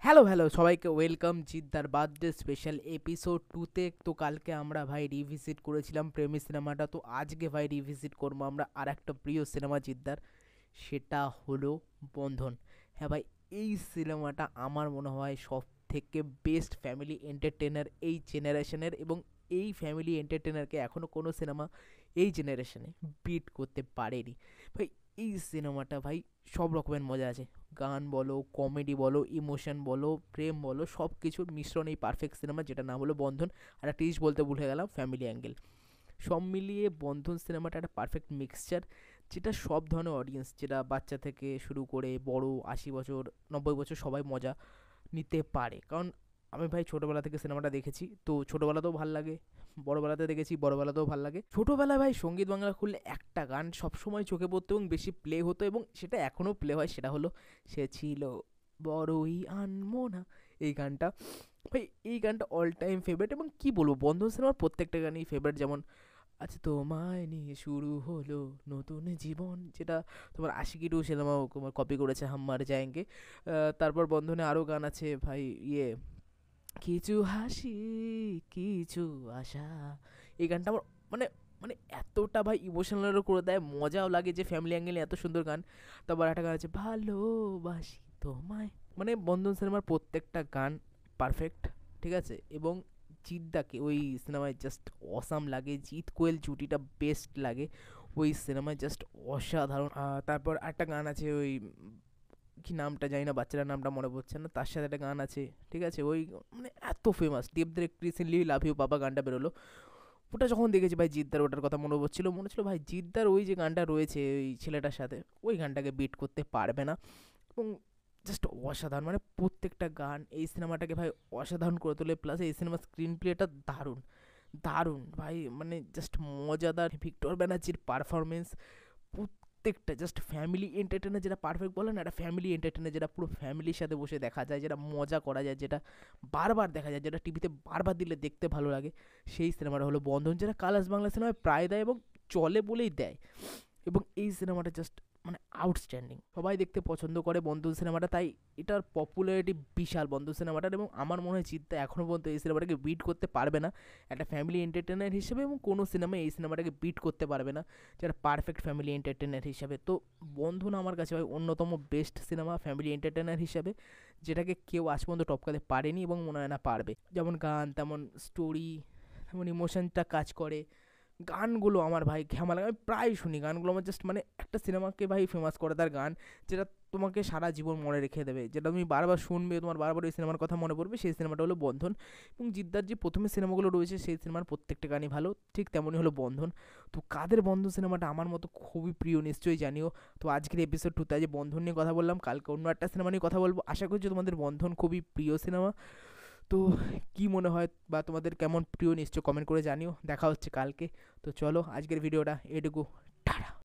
Hello hello সবাইকে welcome জিদ্দার birthday special episode 2তে। তো কালকে আমরা ভাই রিভিজিট করেছিলাম প্রেমী সিনেমাটা, তো আজকে ভাই রিভিজিট করবো আমরা আর একটা প্রিয় সিনেমা জিদ্দার, সেটা হলো বন্ধন। হ্যাঁ ভাই, এই সিনেমাটা আমার মনে হয় সব থেকে বেস্ট ফ্যামিলি এন্টারটেনার এই জেনারেশনের, এবং এই ফ্যামিলি এন্টারটেনারকে এখনও কোনো সিনেমা এই জেনারেশনে বিট করতে পারেনি ভাই। এই সিনেমাটা ভাই সব রকমের মজা আছে, গান বলো, কমেডি বলো, ইমোশন বলো, প্রেম বলো, সব কিছুর মিশ্রণ এই পারফেক্ট সিনেমা, যেটা নাম হলো বন্ধন। আর একটা জিনিস বলতে ভুলে গেলাম, ফ্যামিলি অ্যাঙ্গেল। সব মিলিয়ে বন্ধন সিনেমাটা একটা পারফেক্ট মিক্সচার, যেটা সব ধরনের অডিয়েন্স, যেটা বাচ্চা থেকে শুরু করে বড় 80 বছর 90 বছর সবাই মজা নিতে পারে। কারণ আমি ভাই ছোটোবেলা থেকে সিনেমাটা দেখেছি, তো ছোটোবেলাতেও ভাল লাগে, বড়োবেলাতে দেখেছি, বড়োবেলাতেও ভাল লাগে। ছোটোবেলায় ভাই সঙ্গীত বাংলা খুললে একটা গান সবসময় চোখে পড়তো এবং বেশি প্লে হতো, এবং সেটা এখনও প্লে হয়, সেটা হলো সে ছিল বড়ই আনমনা। এই গানটা ভাই, এই গানটা অল টাইম ফেভারিট, এবং কি বলবো, বন্ধন সিনেমার প্রত্যেকটা গানই ফেভারিট। যেমন আচ্ছা তোমায় নিয়ে শুরু হলো নতুন জীবন, যেটা তোমার আশিকি টু সিনেমা তোমার কপি করেছে হাম্মার জায়েঙ্গে। তারপর বন্ধনে আরও গান আছে ভাই, ইয়ে কিছু হাসি কিছু আশা। এই গানটা আমার মানে মানে এতটা ভাই ইমোশনালও করে দেয়, মজাও লাগে যে ফ্যামিলি অ্যাঙ্গেলে এত সুন্দর গান। তারপর একটা গান আছে ভালোবাসি তোমায়। মানে বন্ধন সিনেমার প্রত্যেকটা গান পারফেক্ট, ঠিক আছে। এবং জিদ্দাকে ওই সিনেমায় জাস্ট অসাম লাগে, জিৎ কোয়েল জুটিটা বেস্ট লাগে ওই সিনেমায়, জাস্ট অসাধারণ। তারপর একটা গান আছে ওই কি নামটা জানি না, বাচ্চাটার নামটা মনে পড়ছে না, তার সাথে একটা গান আছে, ঠিক আছে। ওই মানে এত ফেমাস, দেবদের রিসেন্টলি লাভ ইউ বাবা গানটা বেরোলো, ওটা যখন দেখেছি ভাই জিদ্দার ওটার কথা মনে পড়ছিল, মনে হচ্ছিল ভাই জিদ্দার ওই যে গানটা রয়েছে ওই ছেলেটার সাথে, ওই গানটাকে বিট করতে পারবে না। এবং জাস্ট অসাধারণ, মানে প্রত্যেকটা গান এই সিনেমাটাকে ভাই অসাধারণ করে তোলে। প্লাস এই সিনেমার স্ক্রিন প্লেটা দারুণ দারুণ ভাই, মানে জাস্ট মজাদার। ভিক্টর ব্যানার্জির পারফরমেন্স প্রত্যেকটা জাস্ট ফ্যামিলি এন্টারটেইনার, যেটা পারফেক্ট বলে না, একটা ফ্যামিলি এন্টারটেইনার যেটা পুরো ফ্যামিলির সাথে বসে দেখা যায়, যেটা মজা করা যায়, যেটা বারবার দেখা যায়, যেটা টিভিতে বারবার দিলে দেখতে ভালো লাগে, সেই সিনেমাটা হলো বন্ধন, যেটা কালার্স বাংলা সিনেমায় প্রায় দেয় এবং চলে বলেই দেয়। এবং এই সিনেমাটা জাস্ট মানে আউটস্ট্যান্ডিং, সবাই দেখতে পছন্দ করে বন্ধন সিনেমাটা, তাই এটার পপুলারিটি বিশাল বন্ধন সিনেমাটার। এবং আমার মনে হয় জিদ্দা এখনও পর্যন্ত এই সিনেমাটাকে বিট করতে পারবে না একটা ফ্যামিলি এন্টারটেনার হিসেবে, এবং কোনো সিনেমা এই সিনেমাটাকে বিট করতে পারবে না যারা পারফেক্ট ফ্যামিলি এন্টারটেনার হিসাবে। তো বন্ধন আমার কাছে ভাই অন্যতম বেস্ট সিনেমা ফ্যামিলি এন্টারটেনার হিসাবে, যেটাকে কেউ আজ পর্যন্ত টপকাতে পারেনি এবং মনে হয় না পারবে। যেমন গান, তেমন স্টোরি, তেমন ইমোশনটা কাজ করে। গানগুলো আমার ভাই ঘ্যামা লাগে, আমি প্রায় শুনি গানগুলো। আমার জাস্ট মানে একটা সিনেমাকে ভাই ফেমাস করে তার গান, যেটা তোমাকে সারা জীবন মনে রেখে দেবে, যেটা তুমি বারবার শুনবে, তোমার বারবার ওই সিনেমার কথা মনে পড়বে। সেই সিনেমাটা হলো বন্ধন। এবং জিদ্দার যে প্রথমে সিনেমাগুলো রয়েছে সেই সিনেমার প্রত্যেকটা গানই ভালো, ঠিক তেমনই হলো বন্ধন। তো কাদের বন্ধন সিনেমাটা আমার মতো খুবই প্রিয় নিশ্চয়ই জানিও। তো আজকের এপিসোড 2তে আজ বন্ধন নিয়ে কথা বললাম, কালকে অন্য একটা সিনেমা নিয়ে কথা বলবো। আশা করছি তোমাদের বন্ধন খুবই প্রিয় সিনেমা। তো কি মনে হয় বা তোমাদের কেমন প্রিয় নিশ্চয় কমেন্ট করে জানিও। দেখা হচ্ছে কালকে। তো চলো আজকের ভিডিওটা এটুকু। টাটা।